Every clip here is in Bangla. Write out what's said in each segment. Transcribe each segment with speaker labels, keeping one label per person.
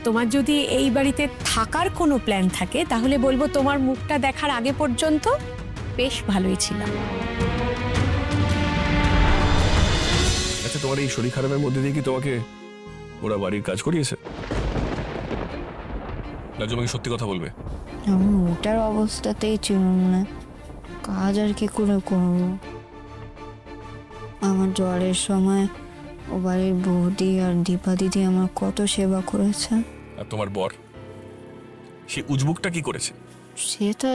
Speaker 1: তোমার যদি এই বাড়িতে থাকার কোনো প্ল্যান থাকে তাহলে বলবো তোমার মুখটা দেখার আগে পর্যন্ত বেশ ভালোই ছিলাম।
Speaker 2: আচ্ছা, তোমার এই শরীর খারাপের মধ্যে দিয়ে কি তোমাকে ওরা বাড়ির কাজ করিয়েছে? লাজু, আমাকে সত্যি কথা বলবে।
Speaker 3: আমি ওটার অবস্থাতেই ছিল না, কাজ আর কি করে করবো। আমার জ্বরের সময় ও বাড়ির বৌদি আর দীপা দিদি আমার কত সেবা করেছে।
Speaker 2: আর তোমার বর, সে উজবুকটা কি করেছে?
Speaker 3: সে তো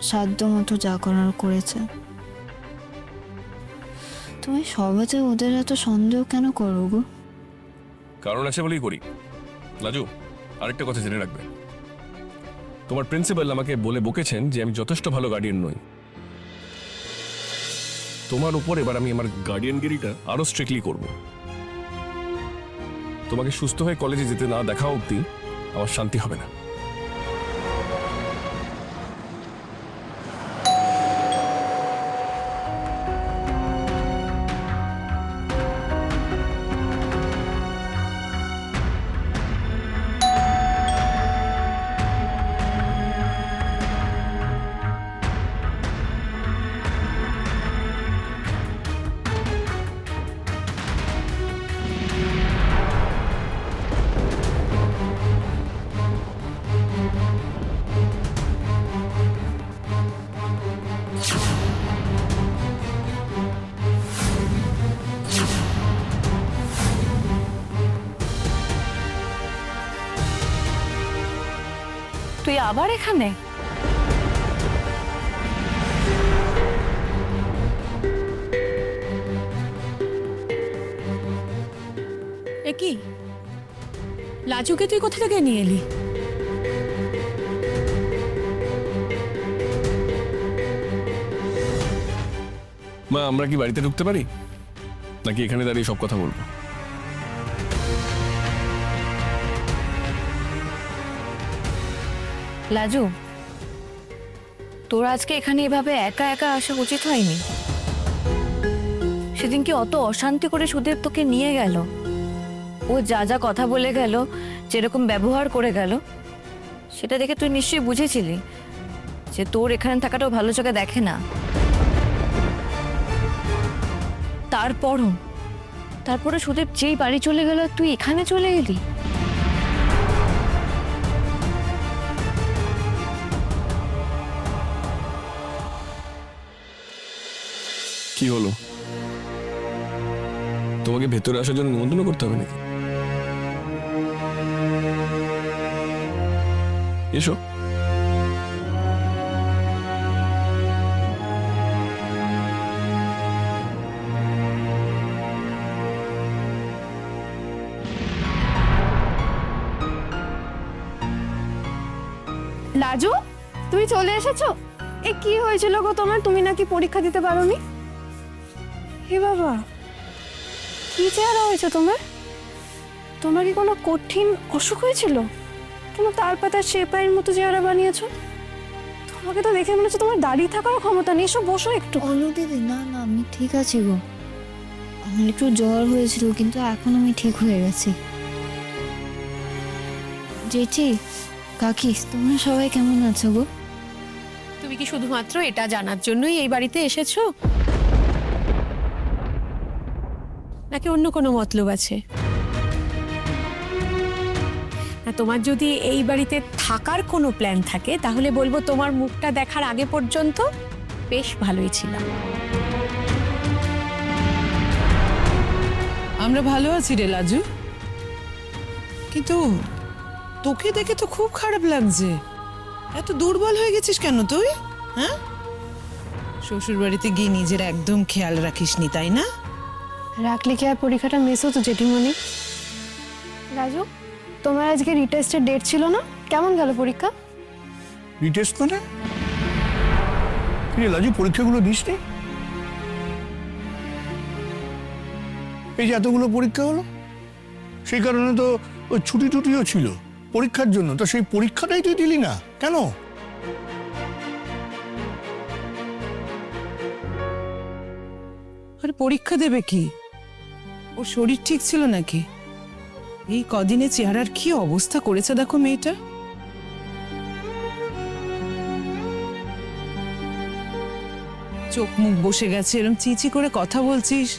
Speaker 3: সাধ্য মতো যা করার করেছে। তুমি সবেতে ওদের এত সন্দেহ কেন করো গো?
Speaker 2: কারণ আছে বলেই করি। লাজু, আরেকটা কথা জেনে রাখবে, তোমার প্রিন্সিপাল আমাকে বলে বকেছেন যে আমি যথেষ্ট ভালো গার্ডিয়ান নই। তোমার উপর এবার আমি আমার গার্ডিয়ানগিরিটা আরো স্ট্রিক্টলি করব। তোমাকে সুস্থ হয়ে কলেজে যেতে না দেখা অবধি আমার শান্তি হবে না।
Speaker 4: তুই আবার এখানে?
Speaker 1: এ কি, লাজুকে তুই কোথা থেকে নিয়ে এলি?
Speaker 2: মা, আমরা কি বাড়িতে ঢুকতে পারি, নাকি এখানে দাঁড়িয়ে সব কথা বলবো?
Speaker 4: লাজু, তোর আজকে এখানে এভাবে একা একা আসা উচিত হয়নি। সেদিন কি অত অশান্তি করে সুদেব তোকে নিয়ে গেল, ও যা যা কথা বলে গেল, যেরকম ব্যবহার করে গেল, সেটা দেখে তুই নিশ্চয়ই বুঝেছিলি যে তোর এখানে থাকাটাও ভালো চোখে দেখে না। তারপরে সুদেব যেই বাড়ি চলে গেল তুই এখানে চলে এলি।
Speaker 2: কি হলো, তোমাকে ভেতরে আসার জন্য নিমন্ত্রণ করতে হবে নাকি? এসো।
Speaker 5: লাজু, তুমি চলে এসেছো? এ কি হয়েছিল গো তোমার? তুমি নাকি পরীক্ষা দিতে পারোনি? হে বাবা, কি চেহারা হয়েছে তোমার? তোমার কি কোনো কঠিন অসুখ হয়েছিল? তুমি তার পাতার সেপাইয়ের মতো চেহারা বানিয়েছো। তোমাকে তো দেখে মনে হচ্ছে তোমার দাঁড়িয়ে থাকারও ক্ষমতা নেই। এসো বসো একটু।
Speaker 3: অনু দিদি, না না, আমি ঠিক আছি গো। আমার একটু জ্বর হয়েছিল, কিন্তু এখন আমি ঠিক হয়ে গেছি। জেঠি, কাকি, তোমরা সবাই কেমন আছো গো?
Speaker 1: তুমি কি শুধুমাত্র এটা জানার জন্যই এই বাড়িতে এসেছো, নাকি অন্য কোনো মতলব আছে? তোমার যদি এই বাড়িতে থাকার কোনো প্ল্যান থাকে তাহলে বলবো তোমার মুখটা দেখার আগে পর্যন্ত বেশ ভালোই ছিলাম।
Speaker 6: আমরা ভালো আছি রে লাজু, কিন্তু তোকে দেখে তো খুব খারাপ লাগছে। এত দুর্বল হয়ে গেছিস কেন তুই? হ্যাঁ, শ্বশুর বাড়িতে গিয়ে নিজের একদম খেয়াল রাখিসনি, তাই না?
Speaker 5: রাখলে কি আর পরীক্ষাটা মিস হতো জেঠিমণি? রাজু, তোমার আজকে রিটেস্টের ডেট ছিল না? কেমন গেল পরীক্ষা?
Speaker 7: রিটেস্ট মানে? লাজু, পরীক্ষাগুলো দিসনি? এই যে এতগুলো পরীক্ষা হলো, সেই কারণে তো ওই ছুটি টুটিও ছিল পরীক্ষার জন্য। তো সেই পরীক্ষাটাই তুই দিলি না কেন?
Speaker 6: আরে পরীক্ষা দেবে কি? ওর শরীর ঠিক ছিল নাকি? এই কদিনে চেহারার কি অবস্থা করেছে দেখো মেয়েটা। চোখ মুখ বসে গেছে, এরম চিচি করে কথা বলছিস।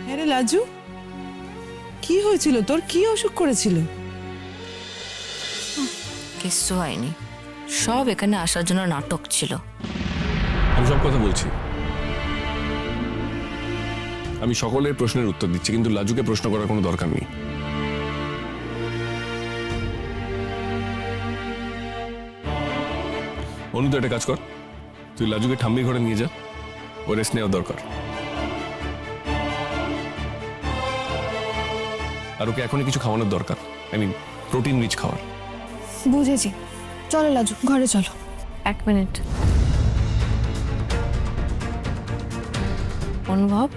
Speaker 6: হ্যাঁ রে লাজু, কি হয়েছিল তোর? কি অসুখ করেছিল?
Speaker 4: কিচ্ছু হয়নি, সব এখানে আসার জন্য নাটক ছিল।
Speaker 2: আমি সব কথা বলছি, আমি সকলের প্রশ্নের উত্তর দিচ্ছি, কিন্তু লাজুকে প্রশ্ন করার কোনো দরকার নেই। অনু, তুই একটা কাজ কর, তুই লাজুকে ঠাম্মির ঘরে নিয়ে যা, ও রেস্ট নেওয়ার দরকার। আর ওকে এখনই কিছু খাওয়ানোর দরকার, প্রোটিন রিচ খাওয়ার।
Speaker 5: বুঝেছি, চলো লাজু ঘরে চলো।
Speaker 4: এক মিনিট অনুভব,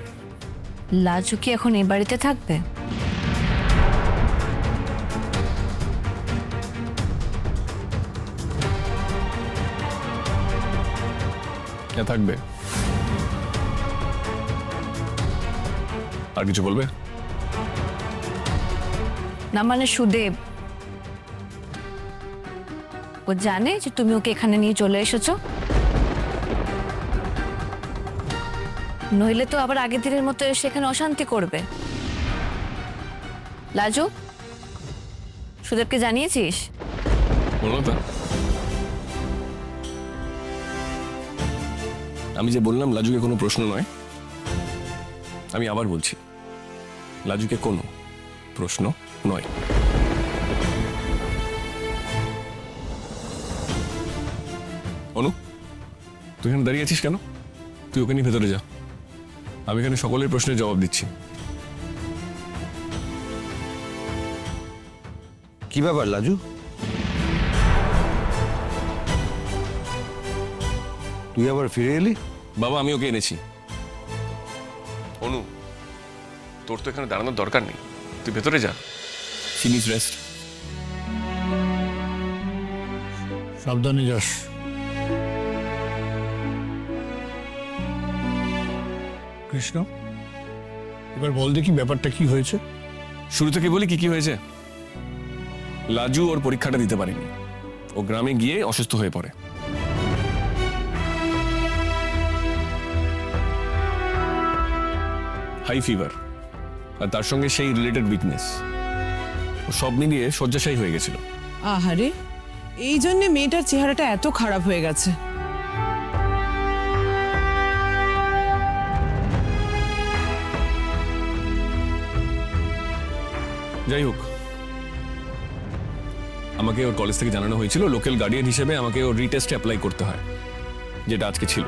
Speaker 4: লাজু কি এখন এই বাড়িতে থাকবে?
Speaker 2: হ্যাঁ, থাকবে। আর কিছু বলবে?
Speaker 4: না মানে সুদেব, ও জানে যে তুমি ওকে এখানে নিয়ে চলে এসেছো? নইলে তো আবার আগের দিনের মতো এসে এখানে অশান্তি করবে। লাজু, সুদেবকে জানিয়েছিস?
Speaker 2: বলতো, আমি যে বললাম লাজুকে কোনো প্রশ্ন নয়, আমি আবার বলছি, লাজুকে কোনো প্রশ্ন নয়। অনু, তুই এখানে দাঁড়িয়ে আছিস কেন? তুই ওকে নিয়ে ভেতরে যা, আমি এখানে সকলের প্রশ্নের জবাব দিচ্ছি।
Speaker 8: কি ব্যাপার লাজু? তুই আবার ফিরে এলি?
Speaker 2: বাবা, আমি ওকে এনেছি। অনু, তোর তো এখানে দাঁড়ানোর দরকার নেই, তুই ভেতরে যা। She needs rest.
Speaker 7: সাবধানে যাস। কৃষ্ণ, এবার বল দেখি ব্যাপারটা কি হয়েছে।
Speaker 2: শুরু থেকে বলি কি কি হয়েছে। লাজু ওর পরীক্ষাটা দিতে পারেনি, ও গ্রামে গিয়ে অসুস্থ হয়ে পড়ে। হাই ফিভার, আর তার সঙ্গে সেই রিলেটেড উইকনেস, ও সব মিলিয়ে শয্যাশায়ী হয়ে গেছিল।
Speaker 6: আহারে, এই জন্য মেয়েটার চেহারাটা এত খারাপ হয়ে গেছে।
Speaker 2: যাই হোক, আমাকে ওর কলেজ থেকে জানানো হয়েছিল লোকাল গার্ডিয়ান হিসেবে আমাকে ওর রিটেস্টে অ্যাপ্লাই করতে হয়, যেটা আজকে ছিল।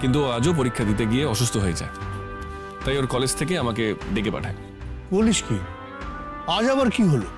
Speaker 2: কিন্তু ও আজও পরীক্ষা দিতে গিয়ে অসুস্থ হয়ে যায়, তাই ওর কলেজ থেকে আমাকে ডেকে পাঠায়।
Speaker 7: বলিস কি, আজ আবার কি হলো?